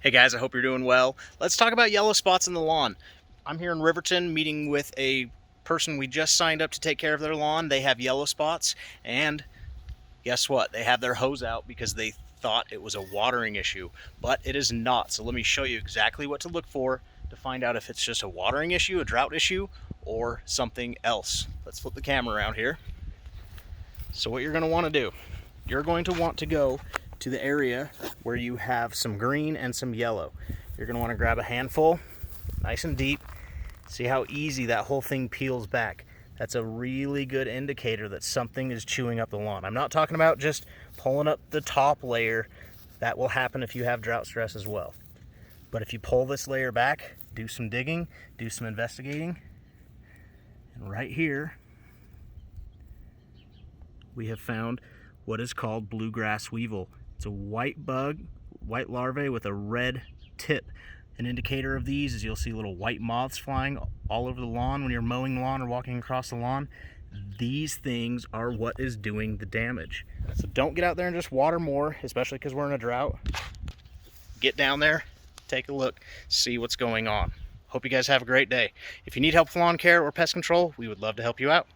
Hey guys, I hope you're doing well. Let's talk about yellow spots in the lawn. I'm here in Riverton meeting with a person we just signed up to take care of their lawn. They have yellow spots, and guess what? They have their hose out because they thought it was a watering issue, but it is not. So let me show you exactly what to look for to find out if it's just a watering issue, a drought issue, or something else. Let's flip the camera around here. So what you're going to want to do, you're going to want to go to the area where you have some green and some yellow. You're going to want to grab a handful, nice and deep. See how easy that whole thing peels back. That's a really good indicator that something is chewing up the lawn. I'm not talking about just pulling up the top layer. That will happen if you have drought stress as well. But if you pull this layer back, do some digging, do some investigating, and right here we have found what is called bluegrass weevil. It's a white bug, white larvae with a red tip. An indicator of these is you'll see little white moths flying all over the lawn when you're mowing the lawn or walking across the lawn. These things are what is doing the damage. So don't get out there and just water more, especially because we're in a drought. Get down there, take a look, see what's going on. Hope you guys have a great day. If you need help with lawn care or pest control, we would love to help you out.